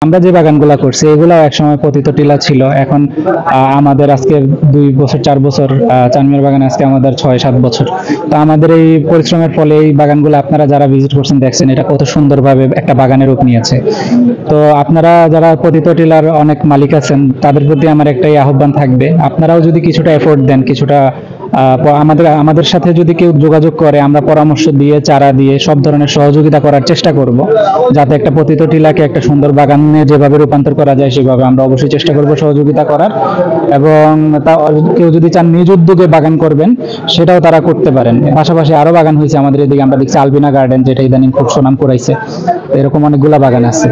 আমরা যে বাগানগুলা করছি এগুলা একসময় পতিত টিলা ছিল। এখন আমাদের আজকে 2 বছর 4 বছর, চানমিয়ার বাগানে আজকে আমাদের 6-7 বছর। তো আমাদের এই পরিশ্রমের ফলে এই বাগানগুলো আপনারা যারা ভিজিট করছেন দেখছেন এটা কত সুন্দরভাবে একটা বাগানের রূপ নিয়েছে। তো আপনারা যারা পতিত টিলার অনেক মালিক আছেন তাদের প্রতি আমার একটাই আহ্বান থাকবে, আপনারাও যদি কিছুটা এফোর্ট দেন, কিছুটা আমাদের সাথে যদি কেউ যোগাযোগ করে, আমরা পরামর্শ দিয়ে চারা দিয়ে সব ধরনের সহযোগিতা করার চেষ্টা করব, যাতে একটা পতিত টিলাকে একটা সুন্দর বাগানে যেভাবে রূপান্তর করা যায় সেভাবে আমরা অবশ্যই চেষ্টা করব সহযোগিতা করার। এবং কেউ যদি চান নিজ উদ্যোগে বাগান করবেন সেটাও তারা করতে পারেন। পাশাপাশি আরো বাগান হয়েছে আমাদের এদিকে, আমরা দেখছি আলবিনা গার্ডেন, যেটা ইদানিং খুব সুনাম কুড়াইছে। এরকম অনেকগুলা বাগান আছে।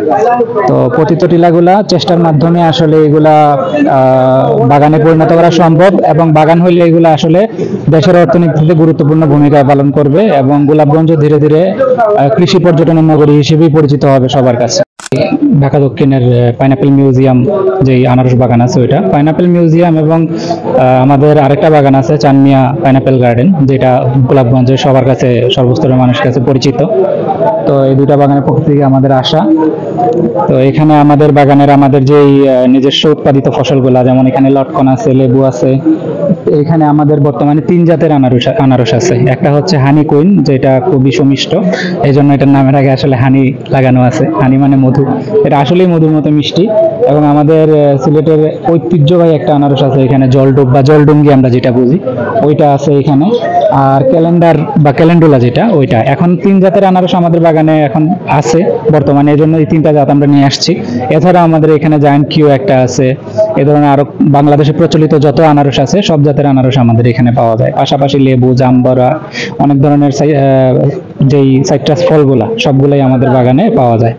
তো পতিত টিলাগুলা চেষ্টার মাধ্যমে আসলে এগুলা বাগানে পরিণত করা সম্ভব, এবং বাগান হইলে এগুলা আসলে দেশের অর্থনীতিতে গুরুত্বপূর্ণ ভূমিকা পালন করবে এবং গোলাপগঞ্জ ধীরে ধীরে কৃষি পর্যটনের নগরী হিসেবেই পরিচিত হবে সবার কাছে। ঢাকা দক্ষিণের পাইনাপেল মিউজিয়াম, যেই আনারস বাগান আছে ওইটা পাইনাপেল মিউজিয়াম, এবং আমাদের আরেকটা বাগান আছে চানমিয়া পাইনাপেল গার্ডেন, যেটা গোলাপগঞ্জের সবার কাছে, সর্বস্তরের মানুষের কাছে পরিচিত। তো এই দুইটা বাগানের পক্ষ থেকে আমাদের আশা। তো এখানে আমাদের বাগানের আমাদের যেই নিজস্ব উৎপাদিত ফসলগুলা, যেমন এখানে লটকন আছে, লেবু আছে। এখানে আমাদের বর্তমানে 3 জাতের আনারস আছে। একটা হচ্ছে হানি কুইন, যেটা খুবই সুমিষ্ট, এই জন্য এটার নামের আগে আসলে হানি লাগানো আছে। হানি মানে মধু, এটা আসলেই মধুর মতো মিষ্টি। এবং আমাদের সিলেটের ঐতিহ্যবাহী একটা আনারস আছে এখানে, জলডুব বা জলডুঙ্গি আমরা যেটা বুঝি, ওইটা আছে এখানে। আর ক্যালেন্ডার বা ক্যালেন্ডুলা যেটা, ওইটা। এখন 3 জাতের আনারস আমাদের বাগানে এখন আছে বর্তমানে, এই জন্য এই 3টা জাত আমরা নিয়ে আসছি। এছাড়া আমাদের এখানে জায়ান্ট কিউ একটা আছে। এ ধরনের আরো বাংলাদেশে প্রচলিত যত আনারস আছে সব জাতের আনারস আমাদের এখানে পাওয়া যায়। পাশাপাশি লেবু, জাম্বরা, অনেক ধরনের যেই সাইট্রাস ফলগুলা সবগুলাই আমাদের বাগানে পাওয়া যায়।